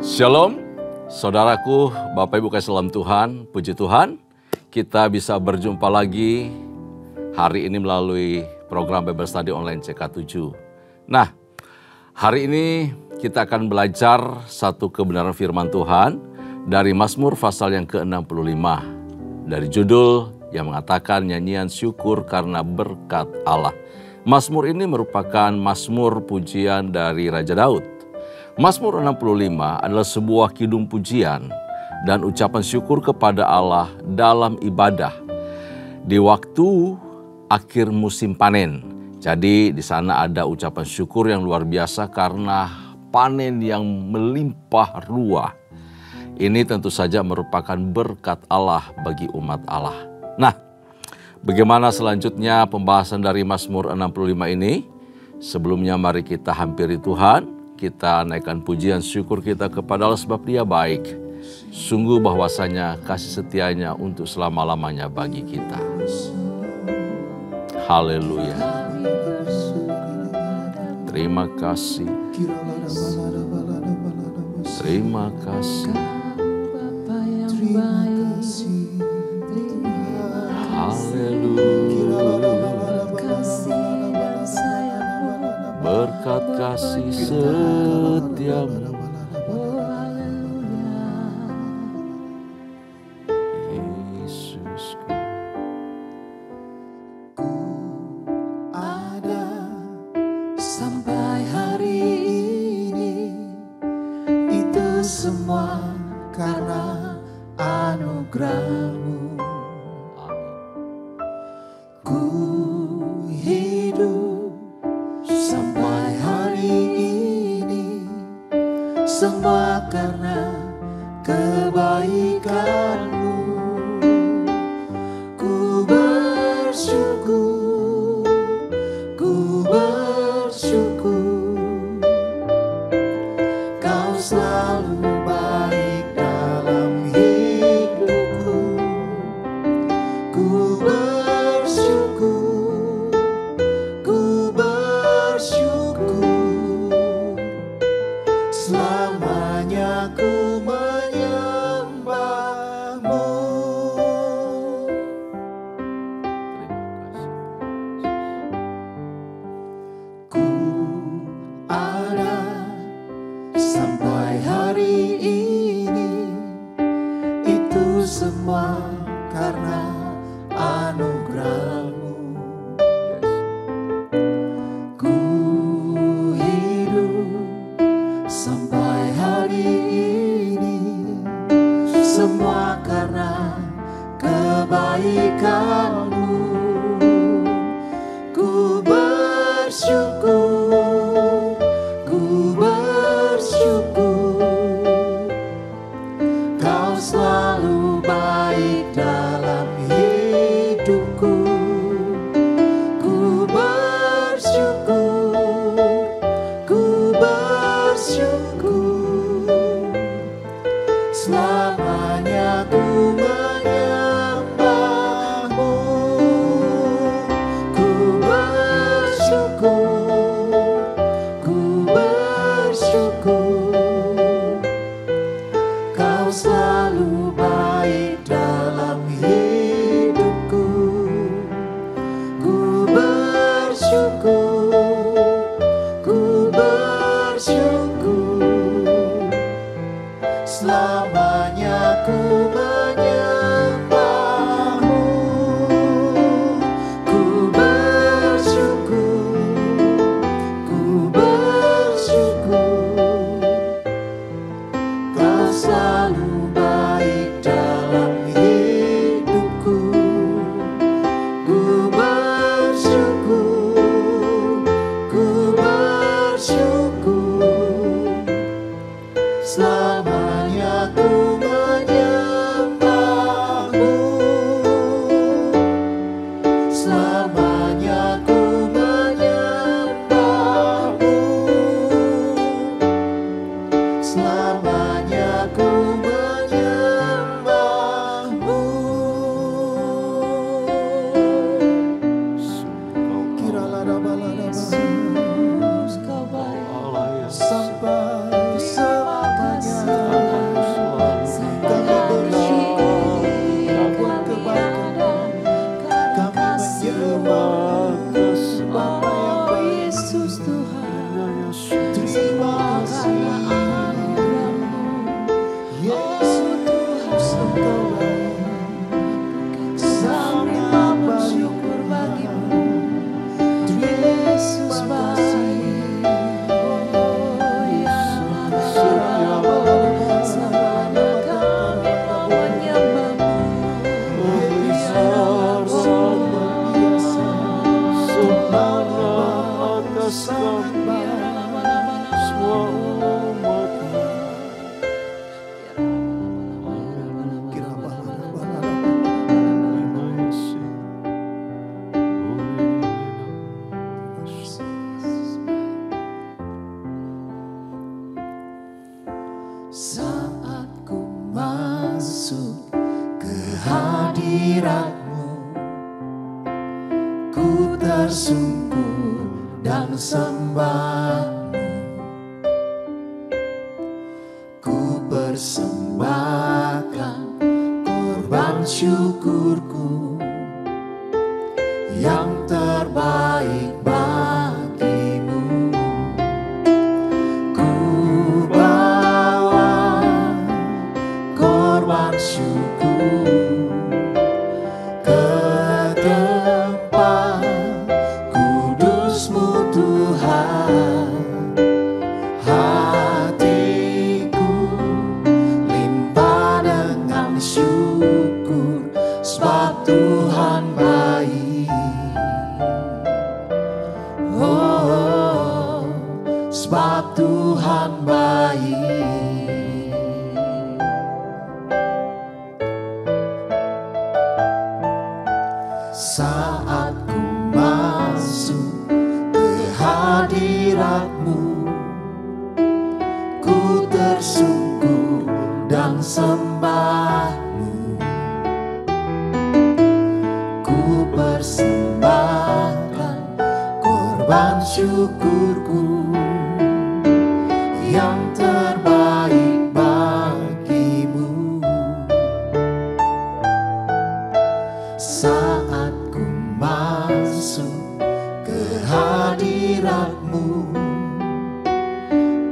Shalom, saudaraku, Bapak Ibu kasih salam Tuhan, puji Tuhan. Kita bisa berjumpa lagi hari ini melalui program Bible Study Online CK7. Nah, hari ini kita akan belajar satu kebenaran firman Tuhan dari Mazmur pasal yang ke-65. Dari judul yang mengatakan nyanyian syukur karena berkat Allah. Mazmur ini merupakan mazmur pujian dari Raja Daud. Mazmur 65 adalah sebuah kidung pujian dan ucapan syukur kepada Allah dalam ibadah di waktu akhir musim panen. Jadi di sana ada ucapan syukur yang luar biasa karena panen yang melimpah ruah. Ini tentu saja merupakan berkat Allah bagi umat Allah. Nah, bagaimana selanjutnya pembahasan dari Mazmur 65 ini? Sebelumnya mari kita hampiri Tuhan. Kita naikkan pujian syukur kita kepada Allah sebab Dia baik. Sungguh bahwasanya kasih setianya untuk selama-lamanya bagi kita. Haleluya. Terima kasih. Terima kasih. Haleluya. Berkat kasih setiamu, Yesusku. Ku ada sampai hari ini, itu semua karena anugerah-Mu. Ku hidup sampai hari ini, semua karena kebaikan-Mu. Ku bersyukur, ku bersyukur, Kau selalu baik dalam hidupku. Ku bersyukur, ku bersyukur, selamanya ku menyembah-Mu. Ku ada sampai hari ini, itu semua karena anugerah-Mu. Ku hidup sampai hari ini, semua karena kebaikan-Mu. Ku bersyukur, ku bersyukur, Kau selalu baik dalam hidupku. Ku bersyukur, ku bersyukur, selamanya ku menyembah-Mu. Ku bersyukur, ku bersyukur, Kau selalu baik dalam hidupku. Ku bersyukur, ku bersyukur, selamanya ku menyembah-Mu. Ku bersyukur, ku bersyukur, Kau selalu baik dalam hidupku. Ku bersyukur, ku bersyukur, selamanya ku menyembah-Mu. Selamanya ku menyembah-Mu. Selamanya ku menyembah-Mu. Yesus, Kau baik sampai selamanya. Saat ku masuk ke hadirat-Mu, ku tersungkur dan sembah-Mu. Ku persembahkan korban syukurku yang terbaik bagimu. Ku bawa korban syukur ke tempat kudus-Mu Tuhan. Hatiku limpah dengan syukur, sebab Tuhan baik. Oh, sebab Tuhan baik. Saat ku masuk ke hadirat-Mu, ku tersungkur dan sembah-Mu. Ku persembahkan korban syukurku yang terbaik bagimu. Saat ku masuk ke hadirat-Mu,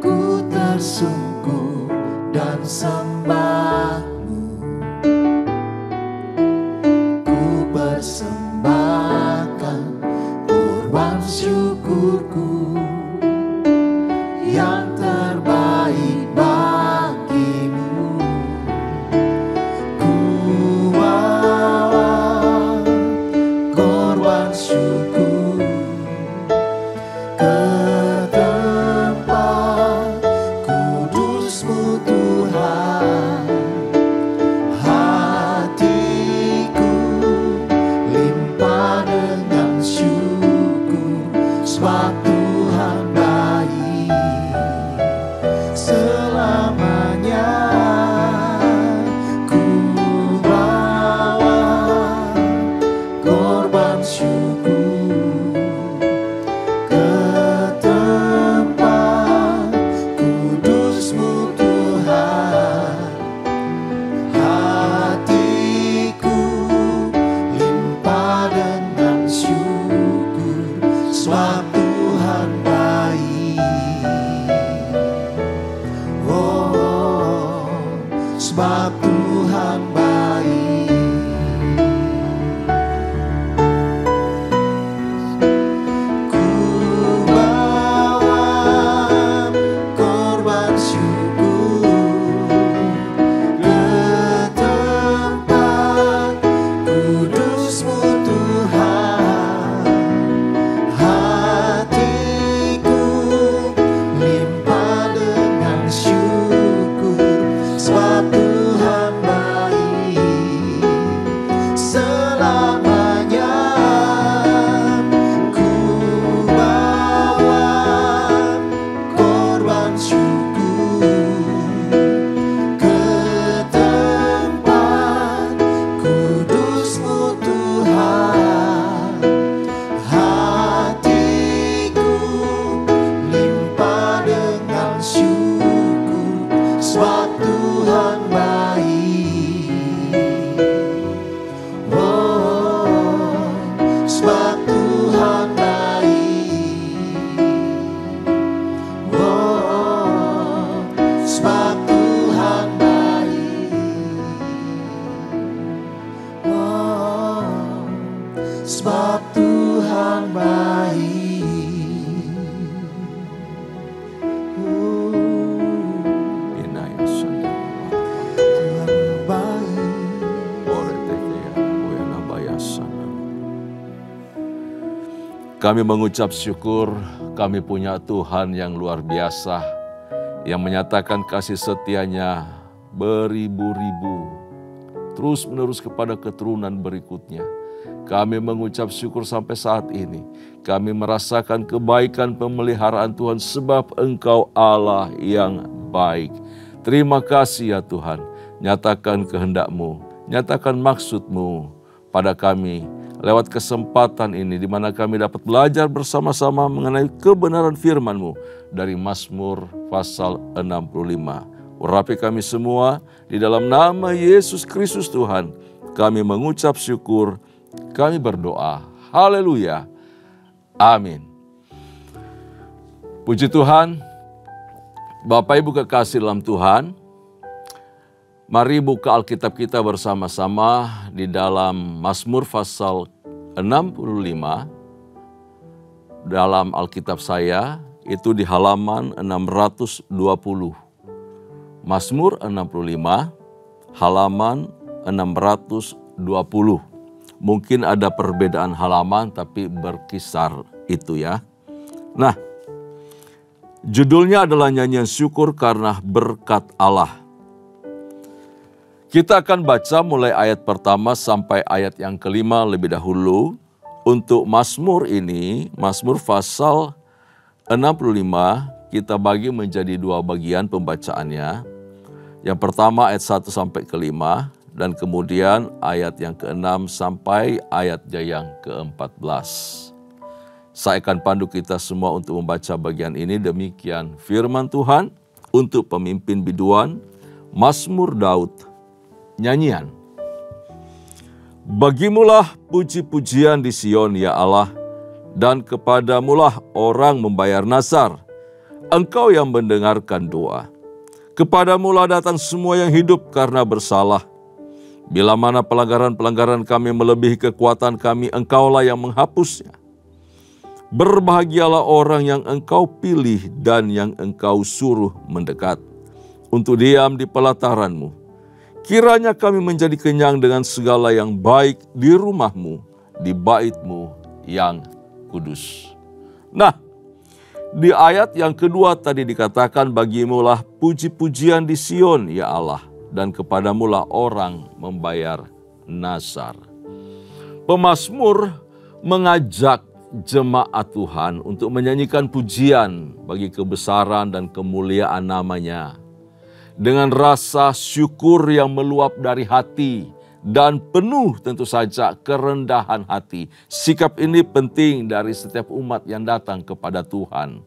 ku tersungkur dan sembah-Mu. Ku persembahkan korban syukurku yang terbaik bagimu. Ku bawa korban syukur ke tempat kudus-Mu Tuhan. Hatiku limpah dengan syukur, sebab Tuhan baik selamanya. Ku bawa korban syukur ke tempat kudus-Mu Tuhan. Hatiku limpah dengan syukur, sebab Tuhan baik. Oh, sebab Tuhan baik. Ku bawa korban syukur ke tempat kudus-Mu Tuhan. Hatiku limpah dengan syukur, sebab Tuhan baik selamanya. Ku bawa korban syukur ke tempat kudus-Mu Tuhan. Hatiku limpah dengan syukur, sebab Tuhan baik. Oh, sebab Tuhan baik. Oh, sebab Tuhan baik. Oh, sebab Tuhan baik. Inaya sandara. Tuhan baik. Ore tekea, wena bayasana. Kami mengucap syukur, kami punya Tuhan yang luar biasa, yang menyatakan kasih setianya beribu-ribu, terus menerus kepada keturunan berikutnya. Kami mengucap syukur sampai saat ini. Kami merasakan kebaikan pemeliharaan Tuhan sebab Engkau Allah yang baik. Terima kasih ya Tuhan, nyatakan kehendak-Mu, nyatakan maksud-Mu pada kami lewat kesempatan ini di mana kami dapat belajar bersama-sama mengenai kebenaran firman-Mu dari Mazmur pasal 65. Urapi kami semua di dalam nama Yesus Kristus Tuhan. Kami mengucap syukur, kami berdoa. Haleluya. Amin. Puji Tuhan, Bapak Ibu kekasih dalam Tuhan, mari buka Alkitab kita bersama-sama di dalam Mazmur pasal 65. Dalam Alkitab saya itu di halaman 620. Mazmur 65, halaman 620. Mungkin ada perbedaan halaman tapi berkisar itu ya. Nah, judulnya adalah nyanyian syukur karena berkat Allah. Kita akan baca mulai ayat pertama sampai ayat yang kelima lebih dahulu. Untuk Mazmur ini, Mazmur pasal 65, kita bagi menjadi dua bagian pembacaannya. Yang pertama ayat 1 sampai ke-5, dan kemudian ayat yang ke-6 sampai ayat yang ke-14. Saya akan pandu kita semua untuk membaca bagian ini. Demikian firman Tuhan untuk pemimpin biduan, Mazmur Daud, nyanyian. Bagimulah puji-pujian di Sion ya Allah, dan kepadamulah orang membayar nazar, Engkau yang mendengarkan doa. Kepadamulah datang semua yang hidup karena bersalah. Bila mana pelanggaran-pelanggaran kami melebihi kekuatan kami, Engkaulah yang menghapusnya. Berbahagialah orang yang Engkau pilih dan yang Engkau suruh mendekat untuk diam di pelataran-Mu. Kiranya kami menjadi kenyang dengan segala yang baik di rumah-Mu, di bait-Mu yang kudus. Nah, di ayat yang kedua tadi dikatakan, bagimulah puji-pujian di Sion ya Allah, dan kepadamulah orang membayar nazar. Pemazmur mengajak jemaat Tuhan untuk menyanyikan pujian bagi kebesaran dan kemuliaan namanya. Dengan rasa syukur yang meluap dari hati dan penuh tentu saja kerendahan hati. Sikap ini penting dari setiap umat yang datang kepada Tuhan.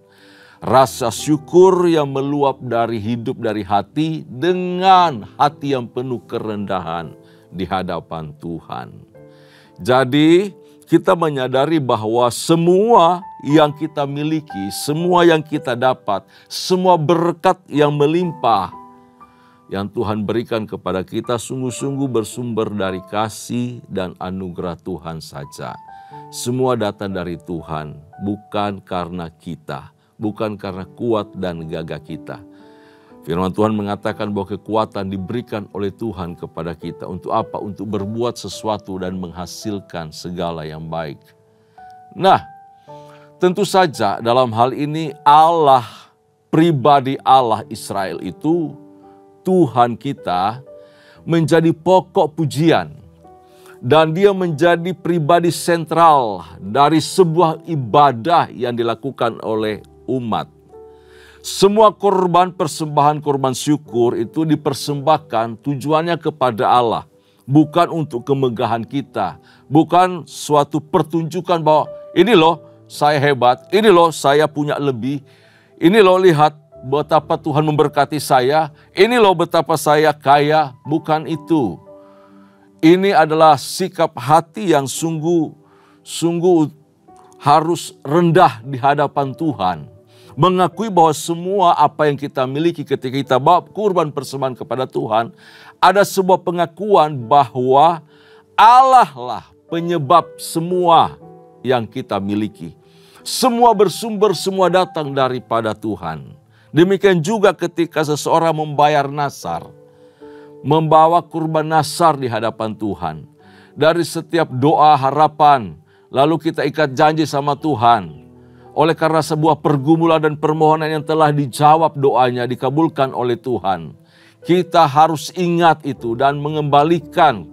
Rasa syukur yang meluap dari hidup dari hati dengan hati yang penuh kerendahan di hadapan Tuhan. Jadi kita menyadari bahwa semua yang kita miliki, semua yang kita dapat, semua berkat yang melimpah yang Tuhan berikan kepada kita sungguh-sungguh bersumber dari kasih dan anugerah Tuhan saja. Semua datang dari Tuhan, bukan karena kita, bukan karena kuat dan gagah kita. Firman Tuhan mengatakan bahwa kekuatan diberikan oleh Tuhan kepada kita. Untuk apa? Untuk berbuat sesuatu dan menghasilkan segala yang baik. Nah, tentu saja dalam hal ini Allah, pribadi Allah Israel itu, Tuhan kita menjadi pokok pujian. Dan dia menjadi pribadi sentral dari sebuah ibadah yang dilakukan oleh umat. Semua korban persembahan korban syukur itu dipersembahkan tujuannya kepada Allah. Bukan untuk kemegahan kita. Bukan suatu pertunjukan bahwa ini loh saya hebat, ini loh saya punya lebih. Ini loh lihat betapa Tuhan memberkati saya, ini loh betapa saya kaya, bukan itu. Ini adalah sikap hati yang sungguh harus rendah di hadapan Tuhan. Mengakui bahwa semua apa yang kita miliki ketika kita bawa kurban persembahan kepada Tuhan, ada sebuah pengakuan bahwa Allah lah penyebab semua yang kita miliki. Semua bersumber, semua datang daripada Tuhan. Demikian juga ketika seseorang membayar nazar, membawa kurban nazar di hadapan Tuhan. Dari setiap doa harapan, lalu kita ikat janji sama Tuhan. Oleh karena sebuah pergumulan dan permohonan yang telah dijawab doanya, dikabulkan oleh Tuhan. Kita harus ingat itu dan mengembalikan,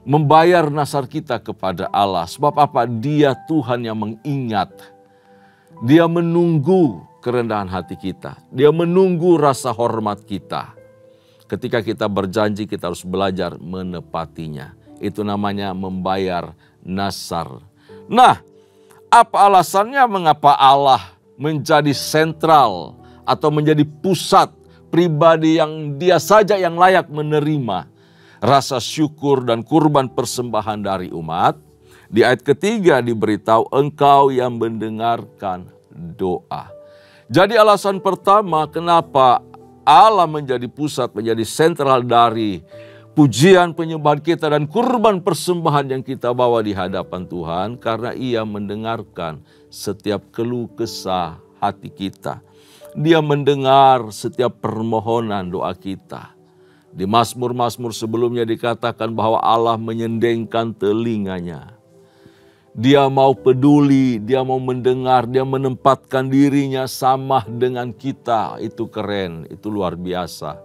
membayar nazar kita kepada Allah. Sebab apa? Dia Tuhan yang mengingat. Dia menunggu kerendahan hati kita. Dia menunggu rasa hormat kita. Ketika kita berjanji, kita harus belajar menepatinya. Itu namanya membayar nasar. Nah, apa alasannya mengapa Allah menjadi sentral atau menjadi pusat pribadi yang dia saja yang layak menerima rasa syukur dan kurban persembahan dari umat? Di ayat ketiga diberitahu, engkau yang mendengarkan doa. Jadi alasan pertama kenapa Allah menjadi pusat, menjadi sentral dari pujian penyembahan kita dan kurban persembahan yang kita bawa di hadapan Tuhan, karena Ia mendengarkan setiap keluh kesah hati kita. Dia mendengar setiap permohonan doa kita. Di Mazmur-Mazmur sebelumnya dikatakan bahwa Allah menyendengkan telinganya. Dia mau peduli, dia mau mendengar, dia menempatkan dirinya sama dengan kita. Itu keren, itu luar biasa.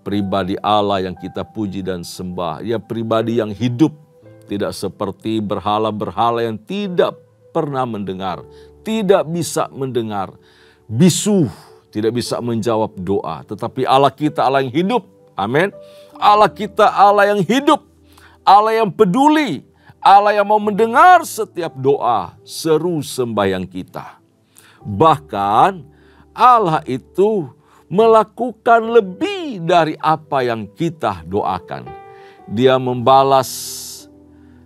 Pribadi Allah yang kita puji dan sembah. Dia pribadi yang hidup, tidak seperti berhala-berhala yang tidak pernah mendengar, tidak bisa mendengar, bisu, tidak bisa menjawab doa. Tetapi Allah kita Allah yang hidup, amin. Allah kita Allah yang hidup, Allah yang peduli, Allah yang mau mendengar setiap doa, seru sembahyang kita. Bahkan Allah itu melakukan lebih dari apa yang kita doakan. Dia membalas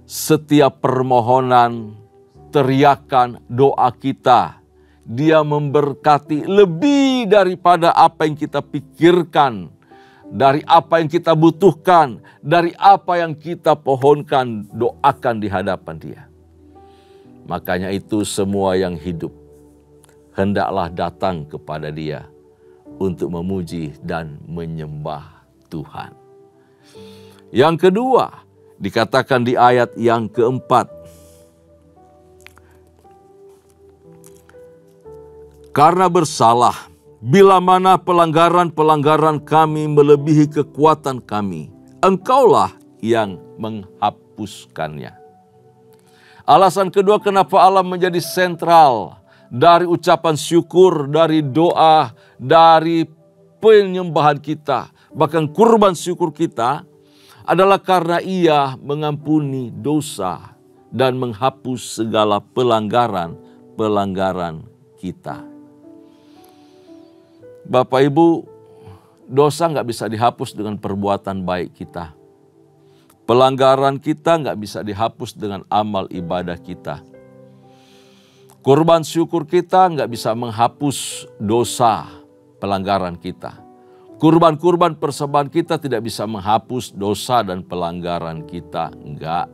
setiap permohonan, teriakan doa kita. Dia memberkati lebih daripada apa yang kita pikirkan, dari apa yang kita butuhkan, dari apa yang kita pohonkan, doakan di hadapan Dia. Makanya itu semua yang hidup hendaklah datang kepada Dia untuk memuji dan menyembah Tuhan. Yang kedua, dikatakan di ayat yang keempat, karena bersalah, bila mana pelanggaran-pelanggaran kami melebihi kekuatan kami, Engkaulah yang menghapuskannya. Alasan kedua kenapa Allah menjadi sentral dari ucapan syukur, dari doa, dari penyembahan kita, bahkan kurban syukur kita, adalah karena Ia mengampuni dosa dan menghapus segala pelanggaran-pelanggaran kita. Bapak Ibu, dosa nggak bisa dihapus dengan perbuatan baik kita. Pelanggaran kita nggak bisa dihapus dengan amal ibadah kita. Kurban syukur kita nggak bisa menghapus dosa pelanggaran kita. Kurban-kurban persembahan kita tidak bisa menghapus dosa dan pelanggaran kita, enggak.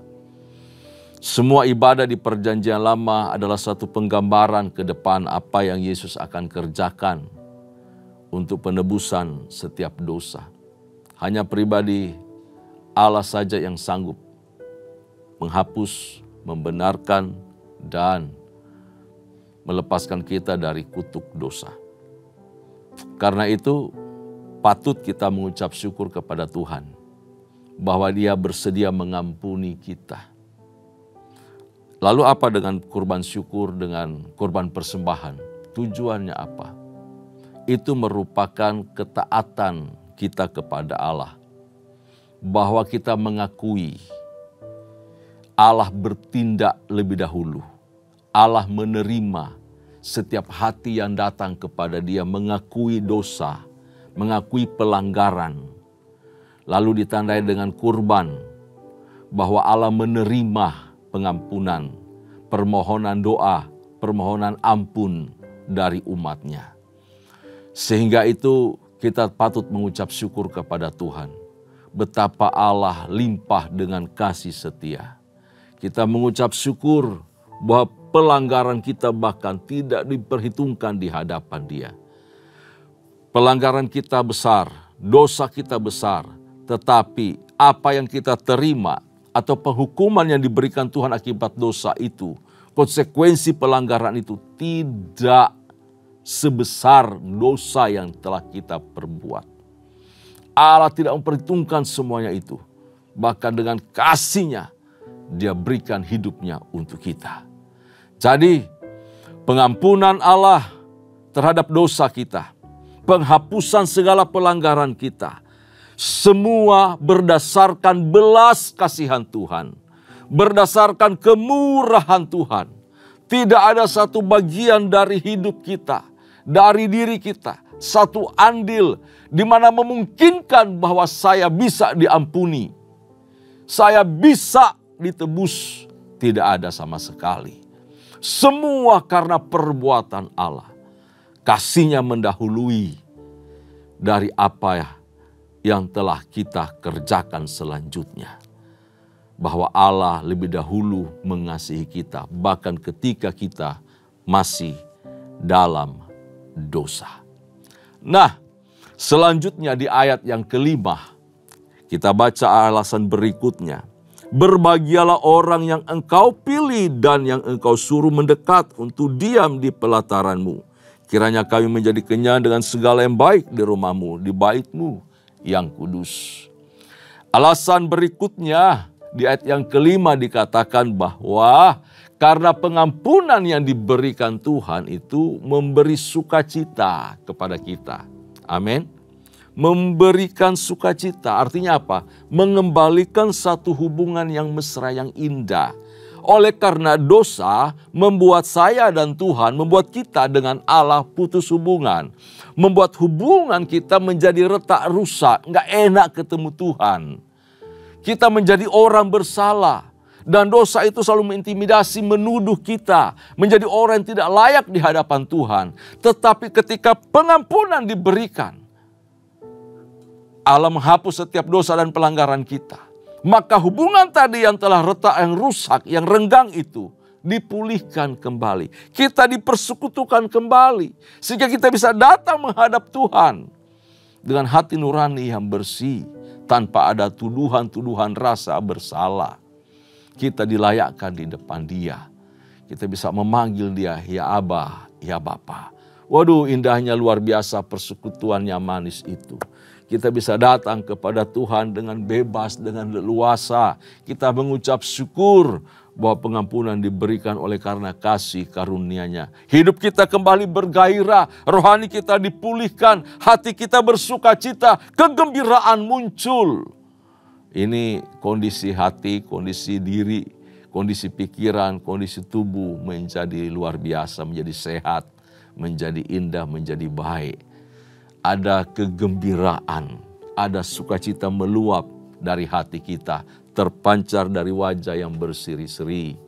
Semua ibadah di perjanjian lama adalah satu penggambaran ke depan apa yang Yesus akan kerjakan untuk penebusan setiap dosa. Hanya pribadi Allah saja yang sanggup menghapus, membenarkan, dan melepaskan kita dari kutuk dosa. Karena itu patut kita mengucap syukur kepada Tuhan bahwa Dia bersedia mengampuni kita. Lalu apa dengan kurban syukur, dengan kurban persembahan? Tujuannya apa? Itu merupakan ketaatan kita kepada Allah. Bahwa kita mengakui Allah bertindak lebih dahulu. Allah menerima setiap hati yang datang kepada Dia, mengakui dosa, mengakui pelanggaran. Lalu ditandai dengan kurban, bahwa Allah menerima pengampunan, permohonan doa, permohonan ampun dari umat-Nya. Sehingga itu kita patut mengucap syukur kepada Tuhan. Betapa Allah limpah dengan kasih setia. Kita mengucap syukur bahwa pelanggaran kita bahkan tidak diperhitungkan di hadapan Dia. Pelanggaran kita besar, dosa kita besar, tetapi apa yang kita terima atau penghukuman yang diberikan Tuhan akibat dosa itu, konsekuensi pelanggaran itu tidak sebesar dosa yang telah kita perbuat. Allah tidak memperhitungkan semuanya itu. Bahkan dengan kasih-Nya, Dia berikan hidup-Nya untuk kita. Jadi, pengampunan Allah terhadap dosa kita, penghapusan segala pelanggaran kita, Semua berdasarkan belas kasihan Tuhan. Berdasarkan kemurahan Tuhan. Tidak ada satu bagian dari hidup kita, dari diri kita, satu andil di mana memungkinkan bahwa saya bisa diampuni. Saya bisa ditebus. Tidak ada sama sekali. Semua karena perbuatan Allah. Kasih-Nya mendahului dari apa yang telah kita kerjakan selanjutnya. Bahwa Allah lebih dahulu mengasihi kita, bahkan ketika kita masih dalam dosa. Nah, selanjutnya di ayat yang kelima, kita baca alasan berikutnya. Berbahagialah orang yang engkau pilih dan yang engkau suruh mendekat untuk diam di pelataranmu. Kiranya kami menjadi kenyang dengan segala yang baik di rumahmu, di baitmu yang kudus. Alasan berikutnya, di ayat yang kelima dikatakan bahwa karena pengampunan yang diberikan Tuhan itu memberi sukacita kepada kita. Amin. Memberikan sukacita artinya apa? Mengembalikan satu hubungan yang mesra, yang indah. Oleh karena dosa membuat saya dan Tuhan, membuat kita dengan Allah putus hubungan. Membuat hubungan kita menjadi retak, rusak, nggak enak ketemu Tuhan. Kita menjadi orang bersalah. Dan dosa itu selalu mengintimidasi, menuduh kita. Menjadi orang yang tidak layak di hadapan Tuhan. Tetapi ketika pengampunan diberikan, Allah menghapus setiap dosa dan pelanggaran kita. Maka hubungan tadi yang telah retak, yang rusak, yang renggang itu dipulihkan kembali. Kita dipersekutukan kembali. Sehingga kita bisa datang menghadap Tuhan. Dengan hati nurani yang bersih. Tanpa ada tuduhan-tuduhan rasa bersalah. Kita dilayakkan di depan Dia. Kita bisa memanggil Dia, ya Abah, ya Bapa. Waduh, indahnya luar biasa persekutuan yang manis itu. Kita bisa datang kepada Tuhan dengan bebas, dengan leluasa. Kita mengucap syukur bahwa pengampunan diberikan oleh karena kasih karunia-Nya. Hidup kita kembali bergairah, rohani kita dipulihkan, hati kita bersuka cita, kegembiraan muncul. Ini kondisi hati, kondisi diri, kondisi pikiran, kondisi tubuh menjadi luar biasa, menjadi sehat, menjadi indah, menjadi baik. Ada kegembiraan, ada sukacita meluap dari hati kita, terpancar dari wajah yang berseri-seri.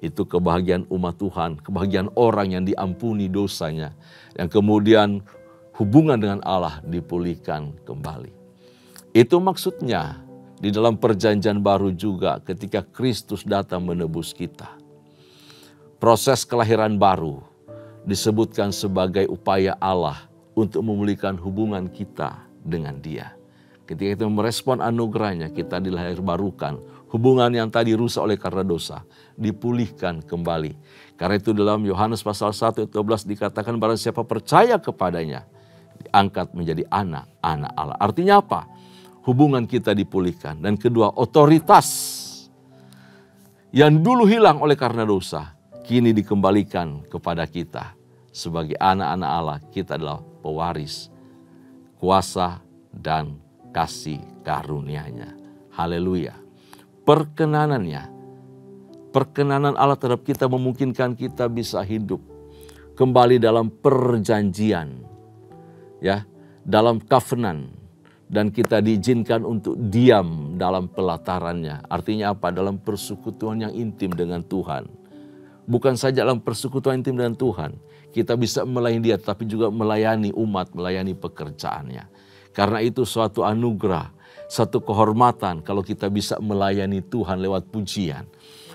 Itu kebahagiaan umat Tuhan, kebahagiaan orang yang diampuni dosanya, yang kemudian hubungan dengan Allah dipulihkan kembali. Itu maksudnya di dalam perjanjian baru juga ketika Kristus datang menebus kita. Proses kelahiran baru disebutkan sebagai upaya Allah untuk memulihkan hubungan kita dengan Dia. Ketika kita merespon anugerahnya, kita dilahirbarukan. Hubungan yang tadi rusak oleh karena dosa, dipulihkan kembali. Karena itu dalam Yohanes pasal 1 ayat 12 dikatakan barang siapa percaya kepadanya, diangkat menjadi anak-anak Allah. Artinya apa? Hubungan kita dipulihkan. Dan kedua, otoritas yang dulu hilang oleh karena dosa, kini dikembalikan kepada kita. Sebagai anak-anak Allah, kita adalah pewaris kuasa dan kasih karunia-Nya. Haleluya. Perkenanan Allah terhadap kita memungkinkan kita bisa hidup kembali dalam perjanjian, ya, dalam covenant, dan kita diizinkan untuk diam dalam pelatarannya. Artinya apa? Dalam persekutuan yang intim dengan Tuhan. Bukan saja dalam persekutuan intim dengan Tuhan, kita bisa melayani Dia, tapi juga melayani umat, melayani pekerjaannya. Karena itu suatu anugerah, satu kehormatan kalau kita bisa melayani Tuhan lewat pujian.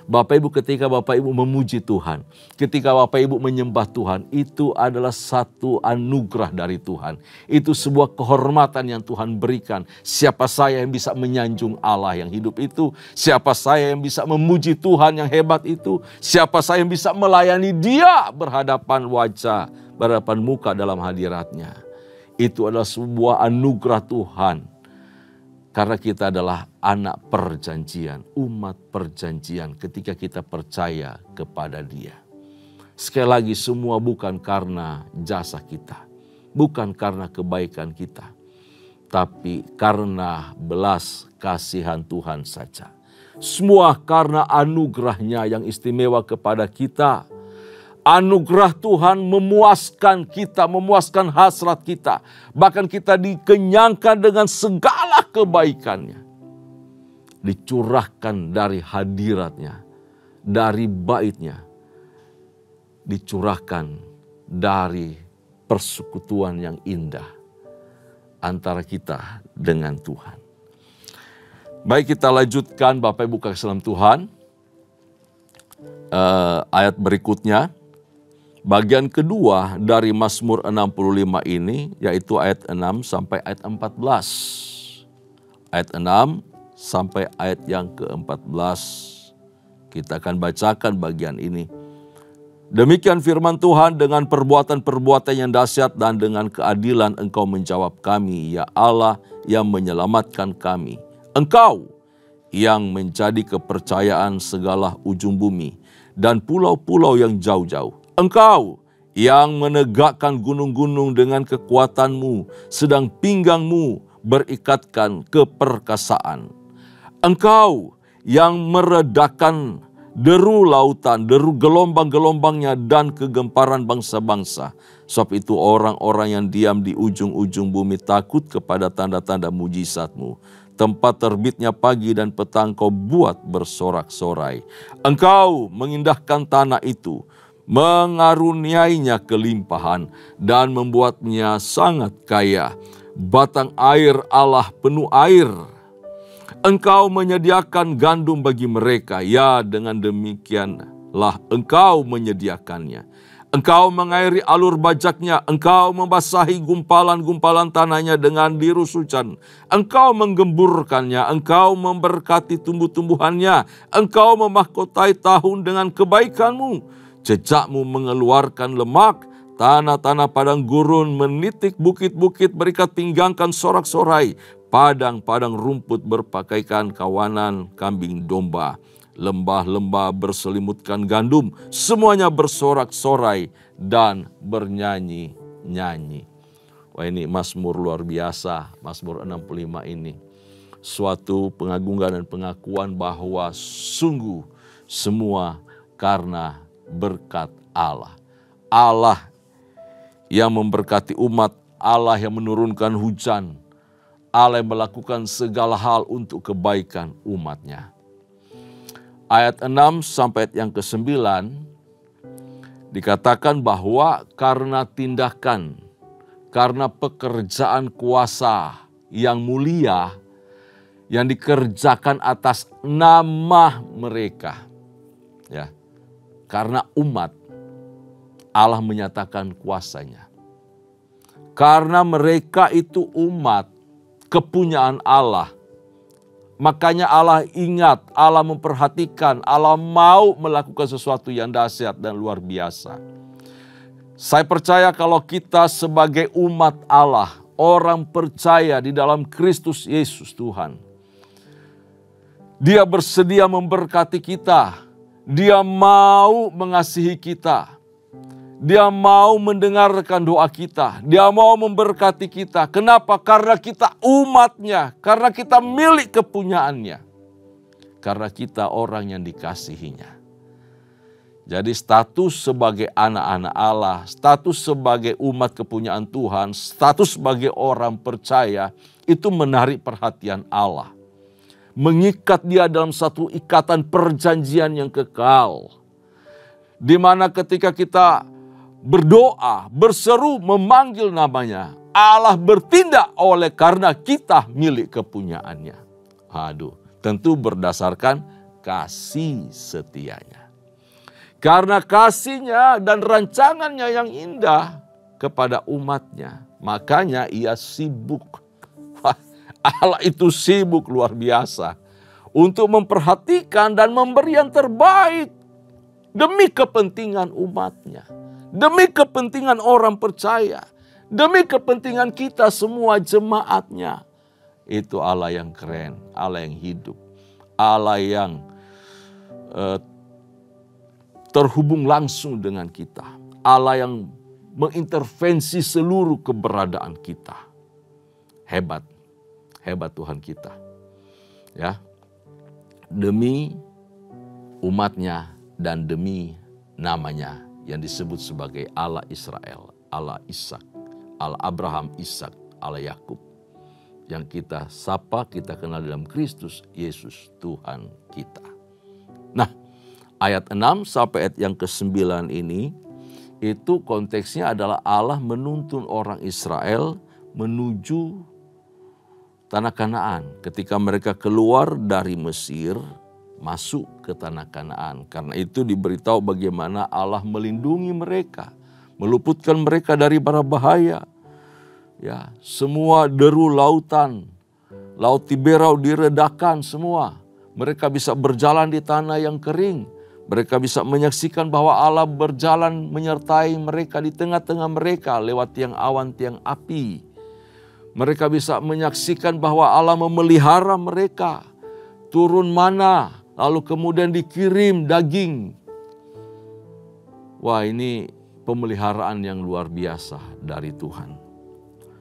Bapak Ibu, ketika Bapak Ibu memuji Tuhan, ketika Bapak Ibu menyembah Tuhan, itu adalah satu anugerah dari Tuhan. Itu sebuah kehormatan yang Tuhan berikan. Siapa saya yang bisa menyanjung Allah yang hidup itu? Siapa saya yang bisa memuji Tuhan yang hebat itu? Siapa saya yang bisa melayani Dia berhadapan wajah, berhadapan muka dalam hadirat-Nya? Itu adalah sebuah anugerah Tuhan. Karena kita adalah anak perjanjian, umat perjanjian ketika kita percaya kepada Dia. Sekali lagi, semua bukan karena jasa kita, bukan karena kebaikan kita, tetapi karena belas kasihan Tuhan saja. Semua karena anugerah-Nya yang istimewa kepada kita. Anugerah Tuhan memuaskan kita, memuaskan hasrat kita. Bahkan kita dikenyangkan dengan segala kebaikan-Nya. Dicurahkan dari hadirat-Nya, dari bait-Nya. Dicurahkan dari persekutuan yang indah antara kita dengan Tuhan. Baik, kita lanjutkan Bapak Ibu kasih dalam Tuhan. Ayat berikutnya. Bagian kedua dari Mazmur 65 ini, yaitu ayat 6 sampai ayat 14. Ayat 6 sampai ayat yang ke-14. Kita akan bacakan bagian ini. Demikian firman Tuhan, dengan perbuatan-perbuatan yang dahsyat dan dengan keadilan Engkau menjawab kami, ya Allah yang menyelamatkan kami. Engkau yang menjadi kepercayaan segala ujung bumi dan pulau-pulau yang jauh-jauh. Engkau yang menegakkan gunung-gunung dengan kekuatan-Mu, sedang pinggang-Mu berikatkan keperkasaan. Engkau yang meredakan deru lautan, deru gelombang-gelombangnya dan kegemparan bangsa-bangsa. Sebab itu orang-orang yang diam di ujung-ujung bumi takut kepada tanda-tanda mujizat-Mu. Tempat terbitnya pagi dan petang Kau buat bersorak-sorai. Engkau mengindahkan tanah itu, mengaruniainya kelimpahan dan membuatnya sangat kaya. Batang air Allah penuh air. Engkau menyediakan gandum bagi mereka, ya dengan demikianlah Engkau menyediakannya. Engkau mengairi alur bajaknya, Engkau membasahi gumpalan-gumpalan tanahnya dengan dirus hujan. Engkau menggemburkannya, Engkau memberkati tumbuh-tumbuhannya, Engkau memahkotai tahun dengan kebaikan-Mu. Jejak-Mu mengeluarkan lemak, tanah-tanah padang gurun menitik bukit-bukit berikat pinggangkan sorak-sorai. Padang-padang rumput berpakaikan kawanan kambing domba. Lembah-lembah berselimutkan gandum, semuanya bersorak-sorai dan bernyanyi-nyanyi. Wah, ini Mazmur luar biasa, Mazmur 65 ini. Suatu pengagungan dan pengakuan bahwa sungguh semua karena berkat Allah. Allah yang memberkati umat, Allah yang menurunkan hujan, Allah yang melakukan segala hal untuk kebaikan umat-Nya. Ayat 6 sampai ayat yang ke-9 dikatakan bahwa karena tindakan, karena pekerjaan kuasa yang mulia yang dikerjakan atas nama mereka, ya, karena umat, Allah menyatakan kuasa-Nya. Karena mereka itu umat, kepunyaan Allah. Makanya Allah ingat, Allah memperhatikan, Allah mau melakukan sesuatu yang dahsyat dan luar biasa. Saya percaya kalau kita sebagai umat Allah, orang percaya di dalam Kristus Yesus Tuhan, Dia bersedia memberkati kita, Dia mau mengasihi kita, Dia mau mendengarkan doa kita, Dia mau memberkati kita. Kenapa? Karena kita umat-Nya, karena kita milik kepunyaannya, karena kita orang yang dikasihinya. Jadi status sebagai anak-anak Allah, status sebagai umat kepunyaan Tuhan, status sebagai orang percaya, itu menarik perhatian Allah. Mengikat dia dalam satu ikatan perjanjian yang kekal. Di mana ketika kita berdoa, berseru, memanggil namanya, Allah bertindak oleh karena kita milik kepunyaannya. Aduh, tentu berdasarkan kasih setianya. Karena kasih-Nya dan rancangannya yang indah kepada umat-Nya, makanya Ia sibuk. Allah itu sibuk luar biasa untuk memperhatikan dan memberi yang terbaik demi kepentingan umat-Nya. Demi kepentingan orang percaya, demi kepentingan kita semua jemaat-Nya. Itu Allah yang keren, Allah yang hidup, Allah yang terhubung langsung dengan kita. Allah yang mengintervensi seluruh keberadaan kita. Hebat hebat Tuhan kita. Ya. Demi umatnya dan demi namanya yang disebut sebagai Allah Israel, Allah Ishak, Allah Abraham, Ishak, Allah Yakub. Yang kita sapa, kita kenal dalam Kristus Yesus Tuhan kita. Nah, ayat 6 sampai ayat yang ke-9 ini, itu konteksnya adalah Allah menuntun orang Israel menuju tanah Kanaan. Ketika mereka keluar dari Mesir, masuk ke tanah Kanaan. Karena itu diberitahu bagaimana Allah melindungi mereka, meluputkan mereka dari bara bahaya. Ya, semua deru lautan, laut Tiberau diredakan semua. Mereka bisa berjalan di tanah yang kering. Mereka bisa menyaksikan bahwa Allah berjalan menyertai mereka di tengah-tengah mereka lewat tiang awan, tiang api. Mereka bisa menyaksikan bahwa Allah memelihara mereka. Turun mana, lalu kemudian dikirim daging. Wah, ini pemeliharaan yang luar biasa dari Tuhan.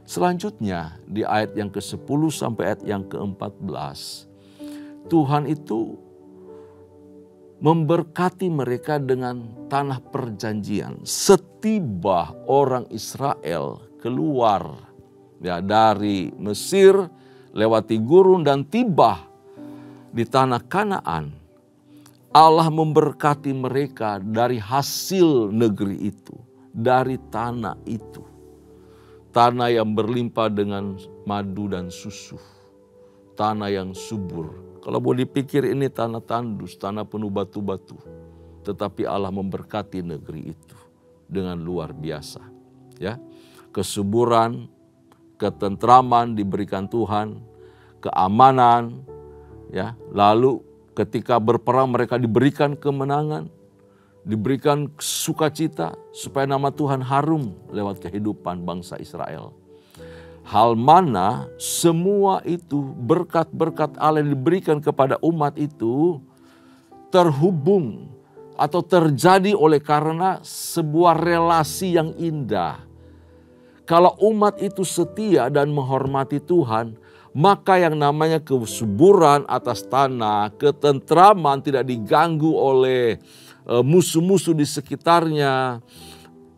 Selanjutnya di ayat yang ke-10 sampai ayat yang ke-14, Tuhan itu memberkati mereka dengan tanah perjanjian. Setiba orang Israel keluar ya dari Mesir, lewati gurun dan tiba di tanah Kanaan, Allah memberkati mereka dari hasil negeri itu, dari tanah itu. Tanah yang berlimpah dengan madu dan susu. Tanah yang subur. Kalau boleh dipikir ini tanah tandus, tanah penuh batu-batu. Tetapi Allah memberkati negeri itu dengan luar biasa. Ya, kesuburan, ketentraman diberikan Tuhan, keamanan. Ya, lalu ketika berperang mereka diberikan kemenangan. Diberikan sukacita supaya nama Tuhan harum lewat kehidupan bangsa Israel. Hal mana semua itu berkat-berkat Allah yang diberikan kepada umat itu terhubung atau terjadi oleh karena sebuah relasi yang indah. Kalau umat itu setia dan menghormati Tuhan, maka yang namanya kesuburan atas tanah, ketentraman tidak diganggu oleh musuh-musuh di sekitarnya.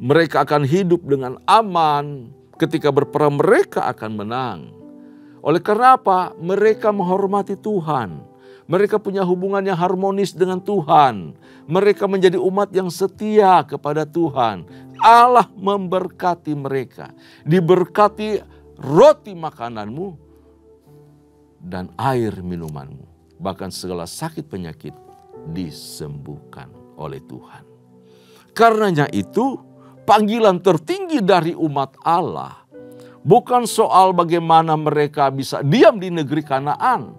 Mereka akan hidup dengan aman. Ketika berperang mereka akan menang. Oleh karena apa? Mereka menghormati Tuhan. Mereka punya hubungan yang harmonis dengan Tuhan. Mereka menjadi umat yang setia kepada Tuhan. Allah memberkati mereka. Diberkati roti makananmu dan air minumanmu. Bahkan segala sakit penyakit disembuhkan oleh Tuhan. Karenanya itu panggilan tertinggi dari umat Allah bukan soal bagaimana mereka bisa diam di negeri Kanaan.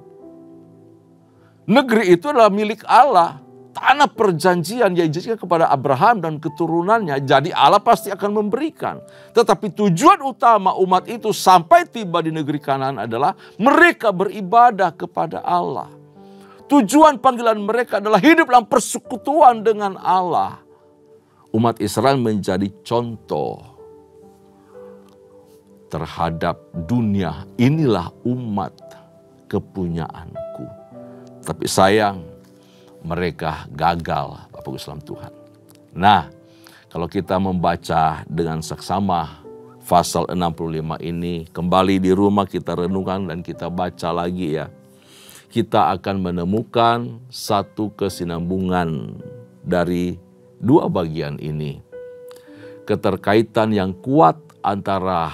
Negeri itu adalah milik Allah, tanah perjanjian yang dijanjikan kepada Abraham dan keturunannya. Jadi Allah pasti akan memberikan. Tetapi tujuan utama umat itu sampai tiba di negeri Kanaan adalah mereka beribadah kepada Allah. Tujuan panggilan mereka adalah hidup dalam persekutuan dengan Allah. Umat Israel menjadi contoh terhadap dunia. Inilah umat kepunyaanku. Tapi sayang, mereka gagal, Bapak Ibu Salam Tuhan. Nah, kalau kita membaca dengan seksama pasal 65 ini, kembali di rumah kita renungkan dan kita baca lagi ya. Kita akan menemukan satu kesinambungan dari dua bagian ini. Keterkaitan yang kuat antara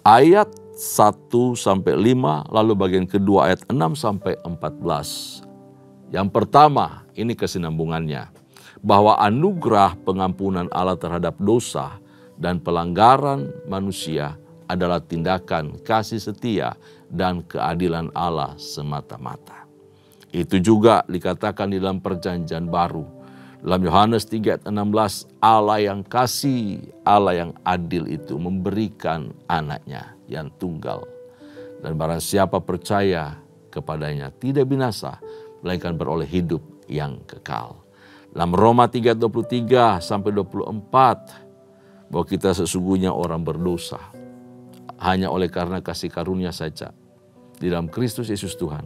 ayat 1 sampai 5, lalu bagian kedua ayat 6 sampai 14. Yang pertama, ini kesinambungannya, bahwa anugerah pengampunan Allah terhadap dosa dan pelanggaran manusia adalah tindakan kasih setia dan keadilan Allah semata-mata. Itu juga dikatakan di dalam perjanjian baru. Dalam Yohanes 3 ayat 16, Allah yang kasih, Allah yang adil itu memberikan anaknya yang tunggal. Dan barang siapa percaya kepadanya tidak binasa, melainkan beroleh hidup yang kekal. Dalam Roma 3:23 sampai 24, bahwa kita sesungguhnya orang berdosa hanya oleh karena kasih karunia saja. Di dalam Kristus Yesus Tuhan,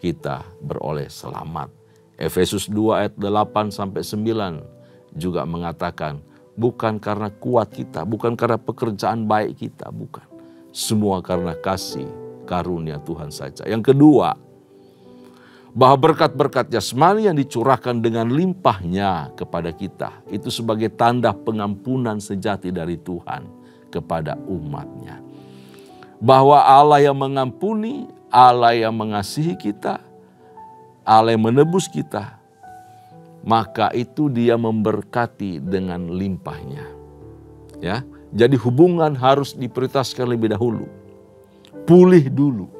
kita beroleh selamat. Efesus 2 ayat 8 sampai 9 juga mengatakan, bukan karena kuat kita, bukan karena pekerjaan baik kita, bukan. Semua karena kasih karunia Tuhan saja. Yang kedua, bahwa berkat-berkat jasmani yang dicurahkan dengan limpahnya kepada kita, itu sebagai tanda pengampunan sejati dari Tuhan kepada umatnya. Bahwa Allah yang mengampuni, Allah yang mengasihi kita, Allah yang menebus kita, maka itu Dia memberkati dengan limpahnya. Ya, jadi hubungan harus diprioritaskan lebih dahulu. Pulih dulu,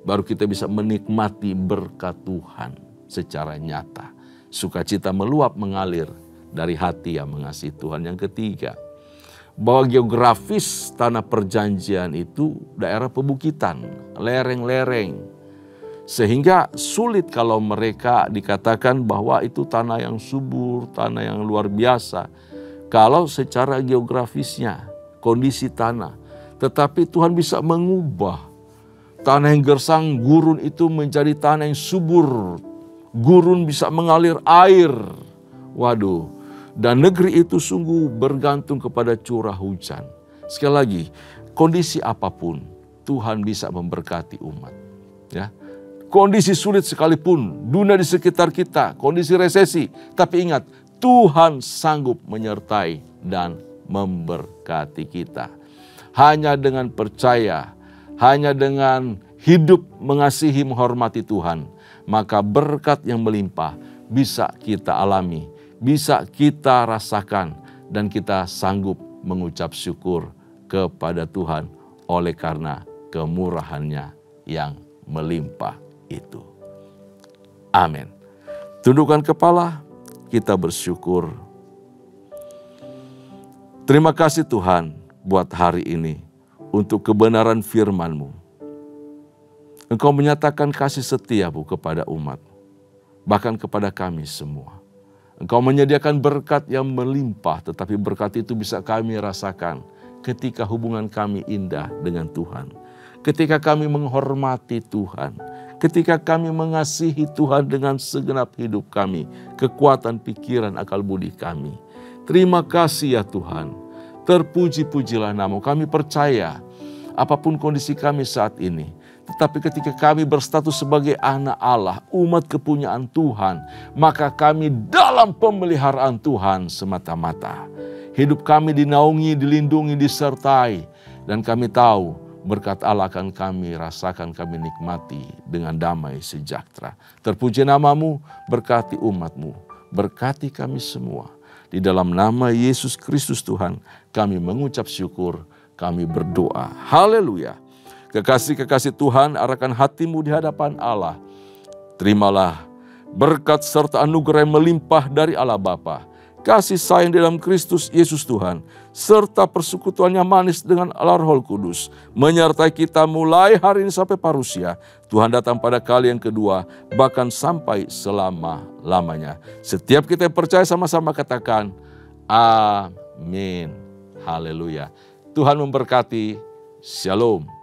baru kita bisa menikmati berkat Tuhan secara nyata. Sukacita meluap mengalir dari hati yang mengasihi Tuhan. Yang ketiga, bahwa geografis tanah perjanjian itu daerah pebukitan, lereng-lereng. Sehingga sulit kalau mereka dikatakan bahwa itu tanah yang subur, tanah yang luar biasa. Kalau secara geografisnya, kondisi tanah. Tetapi Tuhan bisa mengubah tanah yang gersang gurun itu menjadi tanah yang subur. Gurun bisa mengalir air. Waduh. Dan negeri itu sungguh bergantung kepada curah hujan. Sekali lagi, kondisi apapun Tuhan bisa memberkati umat. Ya, kondisi sulit sekalipun, dunia di sekitar kita, kondisi resesi. Tapi ingat, Tuhan sanggup menyertai dan memberkati kita. Hanya dengan percaya, hanya dengan hidup mengasihi menghormati Tuhan, maka berkat yang melimpah bisa kita alami, bisa kita rasakan, dan kita sanggup mengucap syukur kepada Tuhan oleh karena kemurahannya yang melimpah itu. Amin. Tundukkan kepala, kita bersyukur. Terima kasih Tuhan buat hari ini untuk kebenaran firman-Mu. Engkau menyatakan kasih setia-Mu kepada umat, bahkan kepada kami semua. Engkau menyediakan berkat yang melimpah, tetapi berkat itu bisa kami rasakan ketika hubungan kami indah dengan Tuhan. Ketika kami menghormati Tuhan, ketika kami mengasihi Tuhan dengan segenap hidup kami, kekuatan pikiran, akal budi kami. Terima kasih ya Tuhan, terpuji-pujilah nama-Mu. Kami percaya apapun kondisi kami saat ini, tetapi ketika kami berstatus sebagai anak Allah, umat kepunyaan Tuhan, maka kami dalam pemeliharaan Tuhan semata-mata. Hidup kami dinaungi, dilindungi, disertai. Dan kami tahu berkat Allah akan kami rasakan, kami nikmati dengan damai sejahtera. Terpuji nama-Mu, berkati umat-Mu, berkati kami semua. Di dalam nama Yesus Kristus Tuhan, kami mengucap syukur, kami berdoa. Haleluya. Kekasih-kekasih Tuhan, arahkan hatimu di hadapan Allah. Terimalah berkat serta anugerah yang melimpah dari Allah Bapa, kasih sayang di dalam Kristus Yesus Tuhan, serta persekutuan yang manis dengan Allah Roh Kudus, menyertai kita mulai hari ini sampai parusia. Tuhan datang pada kali yang kedua, bahkan sampai selama-lamanya. Setiap kita yang percaya sama-sama katakan, amin. Haleluya. Tuhan memberkati. Shalom.